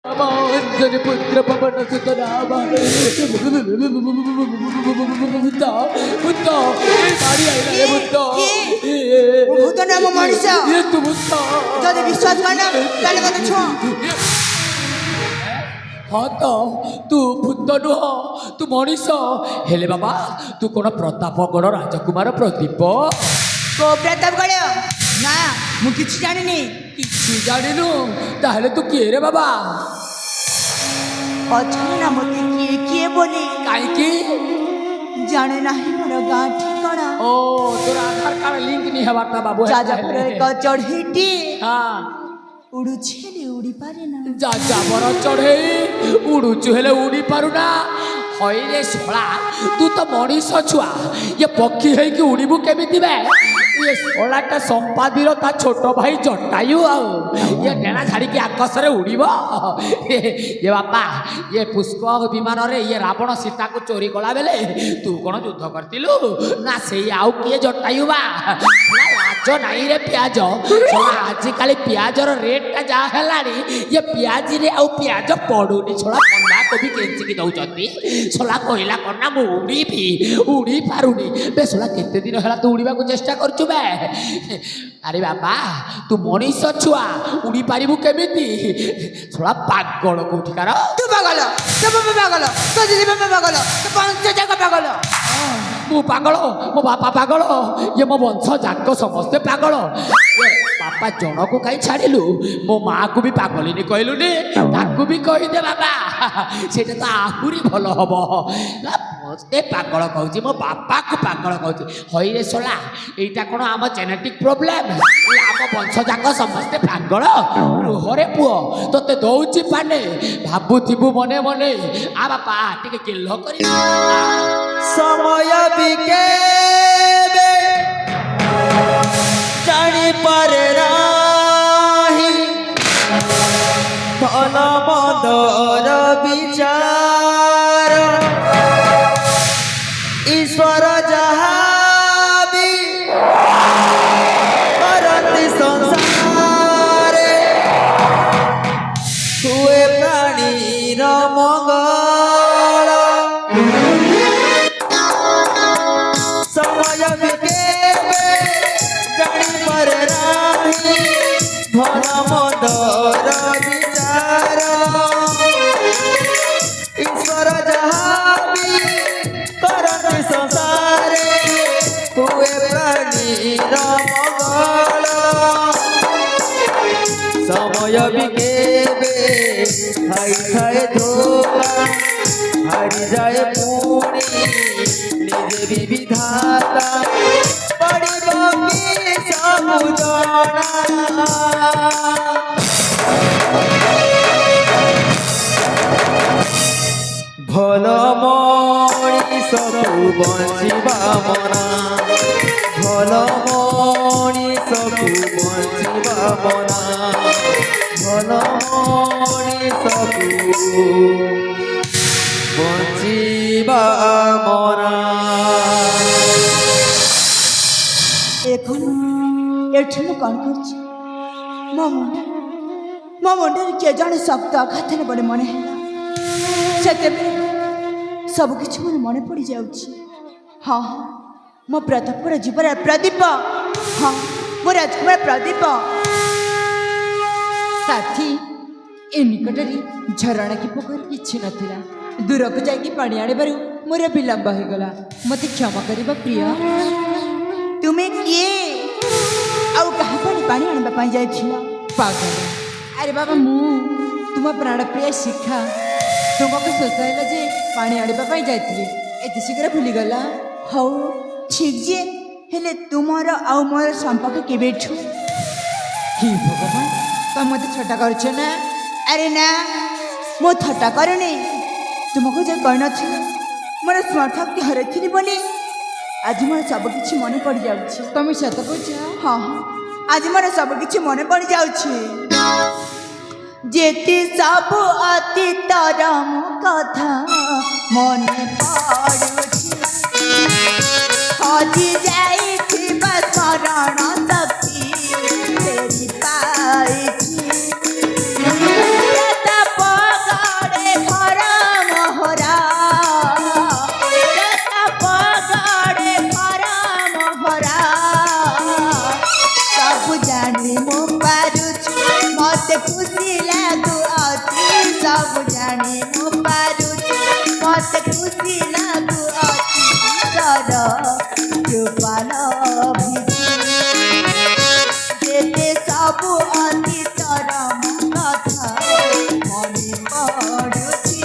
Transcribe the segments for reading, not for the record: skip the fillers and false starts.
अंजनी पुत्र पवन सुत राम बुद्ध बुद्ध मारी आइला रे बुद्ध भूत नाम मनीष ये तू बुद्ध जदि विश्वास करना ताले मते छुआ हाँ तो तू भूत नुह तू मनीष हेले बाबा तू कौन प्रतापगढ़ राजकुमार प्रदीप को प्रतापगढ़ ना मु किछि जानिनी किसी जानिनु ताहले तू किए रे बाबा पछना मते किए किए बोली काहे की जाने नाही मोर गाँ ठिकाना ओ तोर आधार कार्ड लिंक नहीं हवाता बाबू जाजापुर एक चढ़ीटी हाँ उड़ुछि हेले उड़ी पारे ना जाजाबर चढ़े उड़ुचु हेले उड़ी पारुना हईरे शोला तू तो मनीष छुआ ये पक्षी है कि उड़ीबू केमिति बे ये शोलाटा संपादीर ता छोट भाई जटायु ये डेणा झाड़ी के आकाश रे उड़ीब ये बापा ये पुष्प विमान रे ये रावण सीता को चोरी कला बेले तू कौन युद्ध करतिलु ना से आउ किए जटायु बा लाज नाई रे प्याज आज काली प्याजर रेट जा हेलानी ये प्याज रे आउ प्याज पड़ुनी छोड़ा बंदा कोबी केंची की दउचती सोला कहला करना मु उड़ी पारुनी बे सोला केते दिन होला तू उड़ीबा को चेष्टा करछु बे अरे बाबा तू मनीष छुआ उड़ी पारिबु केमिति सोला पागल कोठिकार तू पागल तो दीदी पागल तो पंच जगह पागल मु पागल मो बापा पागल ये मो वंश जाक समस्ते पागल बापा जन को कहीं छाड़िलु मो माँ को भी पागलिनी कहलुनी ताकू भी कहीदे बाबा सेटा तो आहुरी भल हम मस्ते पागल कहूँ मो बापा को पागल कहूँ हई रे सोला एटा कौन आम जेनेटिक प्रोब्लेम आम वंश जाक समस्ते पागल रुहरे पुओ तोते दौची पाने भाबुथिबु मने मने आ बापा टिके किल्ल करी समय बिकेबे जानी पारे राही भल मन्दर विचार ईश्वर जहा भी करती संसारे हुए प्राणीर मंगल समय बिकेबे जानी पारे राही भल मन्दर विचार ईश्वर जहा भी करती संसारे हुए प्राणीर मंगल समय बिकेबे हाई थाए धोला हारी जाए पुणी निजे विविधाता पड़िब कि सबु जना भल मଣିଷକୁ ବଞ୍ଚିବା ମନା ଭଲ ମଣିଷକୁ ବଞ୍ଚିବା ମନା ଭଲ ମଣିଷକୁ ବଞ୍ଚିବା ମନା এখন এଠି ମୁଁ କ'ଣ କରୁଛି ମୋ ମୁଣ୍ଡରେ କିଏ ଜଣେ ଶବ୍ଦ ଆଘାତ ନେବାରେ ମନେ ହେଲା ସେତେବେଳେ ସବୁକିଛି ମୋର ମନେ ପଡ଼ିଯାଉଛି ହଁ ମୋ ପ୍ରତାପଗଡ଼ ଯିବାର ପ୍ରଦୀପ ହଁ ମୋ ରାଜକୁମାର ପ୍ରଦୀପ ସାଥୀ ଏ ନିକଟରେ ଝରଣା କି ପୋଖରୀ କିଛି ନଥିଲା ଦୂରକୁ ଯାଇକି ପାଣି ଆଣିବାରୁ ମୋର ବିଳମ୍ବ ହୋଇଗଲା ମୋତେ କ୍ଷମା କରିବା ପ୍ରିୟ ତୁମେ କିଏ ଆଉ କାହା ପାଣି ଆଣିବା ପାଇଁ ଯାଇଥିଲ ପାଗଳ ଆରେ ବାବା ମୁଁ ତୁମ ପ୍ରାଣ ପ୍ରିୟ ଶିଖା ତୁମକୁ ଶୋଷ ହେଲା ଯେ ପାଣି ଆଣିବା ପାଇଁ ଯାଇଥିଲି ଏତେ ଶୀଘ୍ର ଭୁଲିଗଲା ହଉ ଠିକ୍ ଯେ ହେଲେ ତୁମର ଆଉ ମୋର ସମ୍ପର୍କ କେବେଠୁ ହି ଭଗବାନ ତମେ ମୋତେ ଥଟ୍ଟା କରୁଛ ନା ଆରେ ନା ମୁଁ ଥଟ୍ଟା କରୁନି ତୁମକୁ ଯେ କହିନଥିଲି ମୋର ସ୍ମୃତି ହରାଇଥିଲି ବୋଲି ଆଜି ମୋର ସବୁକିଛି ମନେ ପଡ଼ିଯାଉଛି ତମେ ସତ କହୁଛ ହଁ ଆଜି ମୋର ସବୁକିଛି ମନେ ପଡ଼ିଯାଉଛି जेती सब अतीतर मो कथा मने पड़ुछि हजी जाइछि बसरण शक्ति तेरी पाइछि ଜାଣି ମୁଁ ପାରୁଛି ମତେ ଖୁସି ଲାଗୁ ଅତି ତର କୃପାଲ ଯେତେ ସବୁ ଅତୀତର କଥା ମନେ ପଡ଼ୁଛି।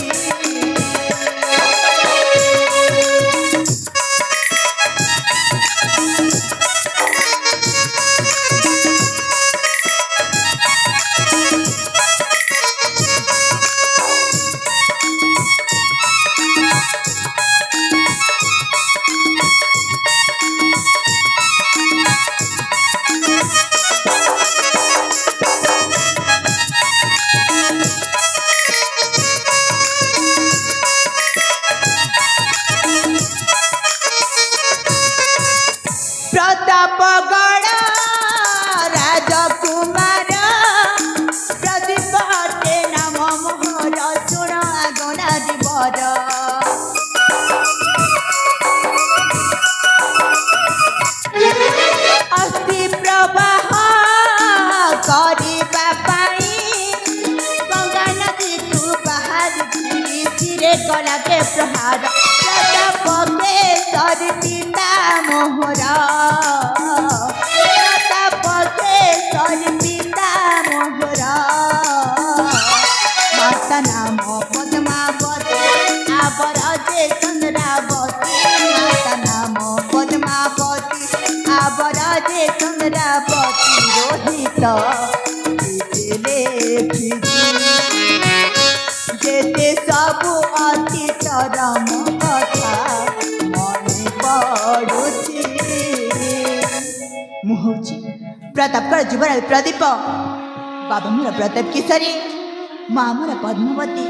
প্রতাপগড় রাজকুমার প্রদীপ অটে নাম মোহর শুণ আগনা দিবর অস্থি প্রবাহ କରିବା ପାଇଁ ଗଙ୍ଗା ନଦୀକୁ ବାହାରିଥିଲି ଧୀରେ କଲାକେ ପ୍ରହାର ପ୍ରତାପ କେଶରୀ ପିତା ମୋହର ପ୍ରତାପ କେଶରୀ ପିତା ମୋହର ମାତା ନାମ ପଦ୍ମାବତୀ ଆବର ଯେ ଚନ୍ଦ୍ରାବତୀ ମାତା ନାମ ପଦ୍ମାବତୀ ଆବର ଯେ ଚନ୍ଦ୍ରାବତୀ ରୋହିତ ଲେଖିଛି ଯେତେ ସବୁ ଅତୀତର କଥା ମନେ ପଡ଼ୁଛି। ମୁଁ ହେଉଛି ପ୍ରତାପଗଡ଼ ଯୁବରାଜ ପ୍ରଦୀପ ବାବା ମୋର ପ୍ରତାପ କିଶୋରୀ ମା ମୋର ପଦ୍ମାବତୀ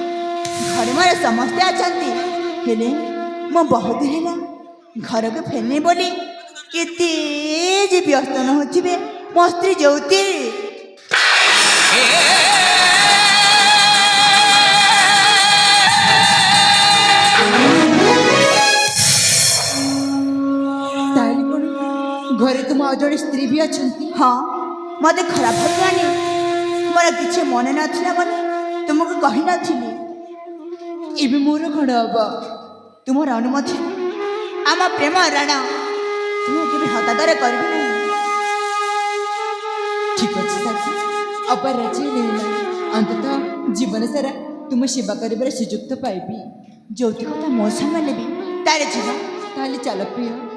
ଘରେ ମୋର ସମସ୍ତେ ଅଛନ୍ତି ହେଲେ ମୁଁ ବହୁତ ଦିନ ହେଲା ଘରକୁ ଫେରିନି ବୋଲି କେତେ ଯେ ବ୍ୟସ୍ତ ନ ହେଉଥିବେ ମୋ ସ୍ତ୍ରୀ ଜ୍ୟୋତି ତାହେଲେ କ'ଣ ଘରେ ତୁମ ଆଉ ଜଣେ ସ୍ତ୍ରୀ ବି ଅଛନ୍ତି? ହଁ ମୋତେ ଖରାପ ଭାବିବାନି ମୋର କିଛି ମନେ ନଥିଲା ବୋଲି ତୁମକୁ କହିନଥିଲି। ଏବେ ମୋର କ'ଣ ହବ? ତୁମର ଅନୁମତି ଆମ ପ୍ରେମ ରାଣ ତୁମେ କେବେ ହତାଦର କରିବି ନାହିଁ। ଠିକ୍ ଅଛି ସାଥୀ ଅପା ରାଜି ହେଲା ଅନ୍ତତଃ ଜୀବନ ସାରା ତୁମ ସେବା କରିବାର ସୁଯୋଗ ତ ପାଇବି। ଯୋଉଠି କଥା ମୋ ସାଙ୍ଗ ନେବି ତାହେଲେ ଯିବା। ତାହେଲେ ଚାଲ ପ୍ରିୟ।